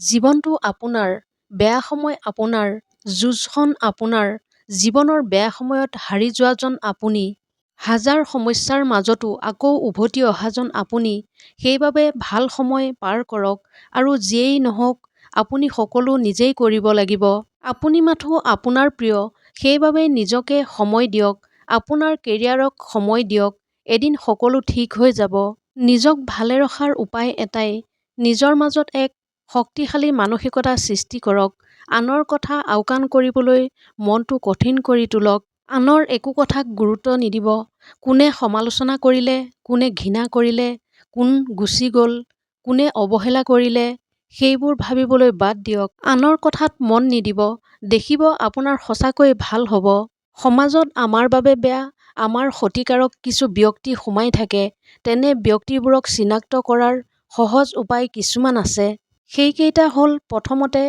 জীৱনটো আপোনাৰ, বেয়া সময় আপোনাৰ, যুঁজখন আপোনাৰ, জীৱনৰ বেয়া সময়ত হাৰি যোৱাজন আপুনি, হাজাৰ সমস্যাৰ মাজতো আকৌ উভতি অহাজন আপুনি, সেইবাবে ভাল সময় পাৰ কৰক আৰু যিয়েই নহওক আপুনি সকলো নিজেই কৰিব লাগিব। আপুনি মাথো আপোনাৰ প্ৰিয়, সেইবাবে নিজকে সময় দিয়ক, আপোনাৰ কেৰিয়াৰক সময় দিয়ক, এদিন সকলো ঠিক হৈ যাব। নিজক ভালে ৰখাৰ উপায় এটাই, নিজৰ মাজত এক শক্তিশালী মানসিকতা সৃষ্টি কৰক। আনৰ কথা আওকাণ কৰিবলৈ মনটো কঠিন কৰি তোলক। আনৰ একো কথাক গুৰুত্ব নিদিব। কোনে সমালোচনা কৰিলে, কোনে ঘৃণা কৰিলে, কোন গুচি গ'ল, কোনে অৱহেলা কৰিলে, সেইবোৰ ভাবিবলৈ বাদ দিয়ক। আনৰ কথাত মন নিদিব, দেখিব আপোনাৰ সঁচাকৈ ভাল হ'ব। সমাজত আমাৰ বাবে বেয়া, আমাৰ ক্ষতিকাৰক কিছু ব্যক্তি সোমাই থাকে। তেনে ব্যক্তিবোৰক চিনাক্ত কৰাৰ সহজ উপায় কিছুমান আছে। সেইকেইটা হ'ল, প্ৰথমতে,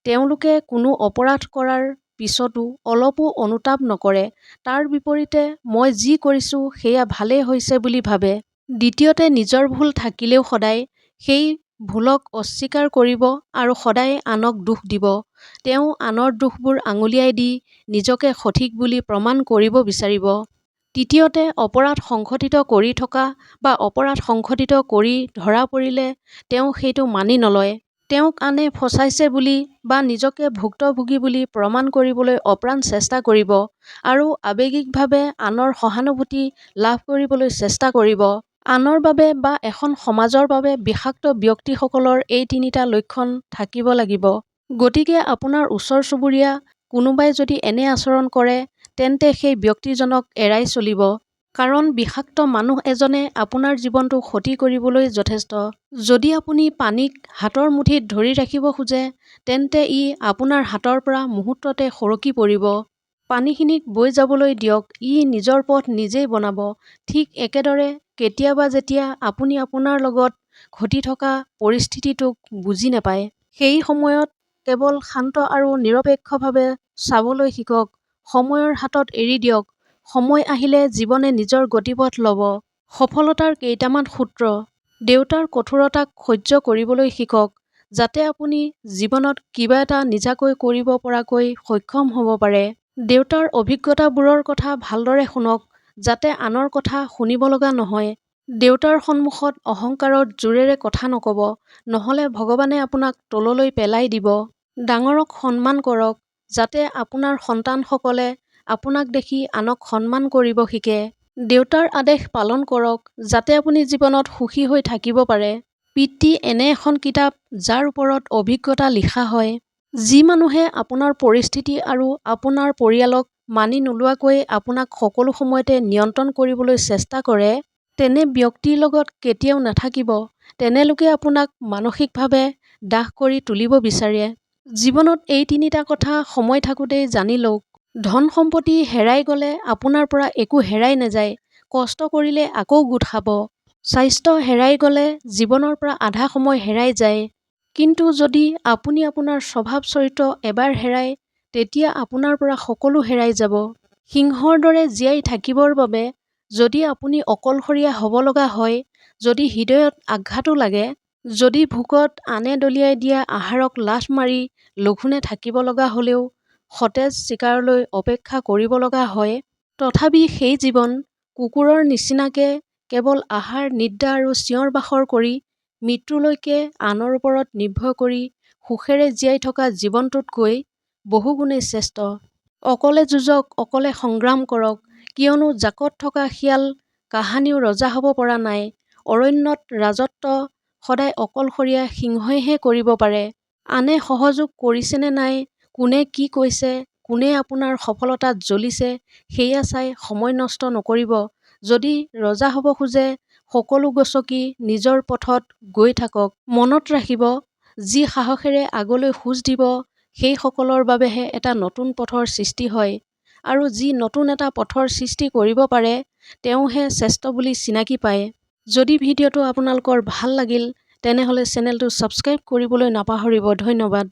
তেওঁলোকে কোনো অপৰাধ কৰাৰ পিছতো অলপো অনুতাপ নকৰে। তাৰ বিপৰীতে মই যি কৰিছোঁ সেয়া ভালেই হৈছে বুলি ভাবে। দ্বিতীয়তে, নিজৰ ভুল থাকিলেও সদায় সেই ভুলক অস্বীকাৰ কৰিব আৰু সদায় আনক দোষ দিব। তেওঁ আনৰ দোষবোৰ আঙুলিয়াই দি নিজকে সঠিক বুলি প্ৰমাণ কৰিব বিচাৰিব। তৃতীয়তে, অপৰাধ সংঘটিত কৰি থকা বা অপৰাধ সংঘটিত কৰি ধৰা পৰিলে তেওঁ সেইটো মানি নলয়। তেওঁক আনে ফচাইছে বুলি বা নিজকে ভুক্তভোগী বুলি প্ৰমাণ কৰিবলৈ অপ্ৰাণ চেষ্টা কৰিব আৰু আৱেগিকভাৱে আনৰ সহানুভূতি লাভ কৰিবলৈ চেষ্টা কৰিব। আনৰ বাবে বা এখন সমাজৰ বাবে বিষাক্ত ব্যক্তিসকলৰ এই তিনিটা লক্ষণ থাকিব লাগিব। গতিকে আপোনাৰ ওচৰ চুবুৰীয়া কোনোবাই যদি এনে আচৰণ কৰে, তেন্তে সেই ব্যক্তিজনক এৰাই চলিব। কাৰণ বিষাক্ত মানুহ এজনে আপোনাৰ জীৱনটো ক্ষতি কৰিবলৈ যথেষ্ট। যদি আপুনি পানীক হাতৰ মুঠিত ধৰি ৰাখিব খোজে, তেন্তে ই আপোনাৰ হাতৰ পৰা মুহূৰ্ততে সৰকি পৰিব। পানীখিনিক বৈ যাবলৈ দিয়ক, ই নিজৰ পথ নিজেই বনাব। ঠিক একেদৰে, কেতিয়াবা যেতিয়া আপুনি আপোনাৰ লগত ঘটি থকা পৰিস্থিতিটোক বুজি নাপায়, সেই সময়ত কেৱল শান্ত আৰু নিৰপেক্ষভাৱে চাবলৈ শিকক। সময়ৰ হাতত এৰি দিয়ক। সময় আহিলে জীৱনে নিজৰ গতিপথ ল'ব। সফলতাৰ কেইটামান সূত্ৰ। দেউতাৰ কঠোৰতাক সহ্য কৰিবলৈ শিকক, যাতে আপুনি জীৱনত কিবা এটা নিজাকৈ কৰিব পৰাকৈ সক্ষম হ'ব পাৰে। দেউতাৰ অভিজ্ঞতাবোৰৰ কথা ভালদৰে শুনক, যাতে আনৰ কথা শুনিব লগা নহয়। দেউতাৰ সন্মুখত অহংকাৰত জোৰেৰে কথা নক'ব, নহ'লে ভগৱানে আপোনাক তললৈ পেলাই দিব। ডাঙৰক সন্মান কৰক, যাতে আপোনাৰ সন্তানসকলে আপোনাক দেখি আনক সন্মান কৰিব শিকে। দেউতাৰ আদেশ পালন কৰক, যাতে আপুনি জীৱনত সুখী হৈ থাকিব পাৰে। পিতৃ এনে এখন কিতাপ যাৰ ওপৰত অভিজ্ঞতা লিখা হয়। যি মানুহে আপোনাৰ পৰিস্থিতি আৰু আপোনাৰ পৰিয়ালক মানি নোলোৱাকৈ আপোনাক সকলো সময়তে নিয়ন্ত্ৰণ কৰিবলৈ চেষ্টা কৰে, তেনে ব্যক্তিৰ লগত কেতিয়াও নাথাকিব। তেনে লোকে আপোনাক মানসিকভাৱে দাস কৰি তুলিব বিচাৰে। জীৱনত এই তিনিটা কথা সময় থাকোঁতেই জানি লওক। ধন সম্পত্তি হেৰাই গ'লে আপোনাৰ পৰা একো হেৰাই নাযায়, কষ্ট কৰিলে আকৌ গোট খাব। স্বাস্থ্য হেৰাই গ'লে জীৱনৰ পৰা আধা সময় হেৰাই যায়। কিন্তু যদি আপুনি আপোনাৰ স্বভাৱ চৰিত্ৰ এবাৰ হেৰায়, তেতিয়া আপোনাৰ পৰা সকলো হেৰাই যাব। সিংহৰ দৰে জীয়াই থাকিবৰ বাবে যদি আপুনি অকলশৰীয়া হ'ব লগা হয়, যদি হৃদয়ত আঘাতো লাগে, যদি ভোকত আনে দলিয়াই দিয়া আহাৰক লাথ মাৰি লঘোণে থাকিব লগা হ'লেও সতেজ চিকাৰলৈ অপেক্ষা কৰিব লগা হয়, তথাপি সেই জীৱন কুকুৰৰ নিচিনাকে কেৱল আহাৰ নিদ্ৰা আৰু চিঞৰ বাখৰ কৰি মৃত্যুলৈকে আনৰ ওপৰত নিৰ্ভৰ কৰি সুখেৰে জীয়াই থকা জীৱনটোতকৈ বহুগুণেই শ্ৰেষ্ঠ। অকলে যুঁজক, অকলে সংগ্ৰাম কৰক, কিয়নো জাকত থকা শিয়াল কাহানিও ৰজা হ'ব পৰা নাই। অৰণ্যত ৰাজত্ব সদায় অকলশৰীয়া সিংহইহে কৰিব পাৰে। আনে সহযোগ কৰিছেনে নাই, কোনে কি কৈছে, কোনে আপোনাৰ সফলতাত জ্বলিছে, সেয়া চাই সময় নষ্ট নকৰিব। যদি ৰজা হ'ব খোজে, সকলো গছকি নিজৰ পথত গৈ থাকক। মনত ৰাখিব, যি সাহসেৰে আগলৈ খোজ দিব, সেইসকলৰ বাবেহে এটা নতুন পথৰ সৃষ্টি হয়। আৰু যি নতুন এটা পথৰ সৃষ্টি কৰিব পাৰে, তেওঁহে শ্ৰেষ্ঠ বুলি চিনাকি পায়। যদি ভিডিঅ'টো আপোনালোকৰ ভাল লাগিল, তেনেহ'লে চেনেলটো ছাবস্ক্ৰাইব কৰিবলৈ নাপাহৰিব। ধন্যবাদ।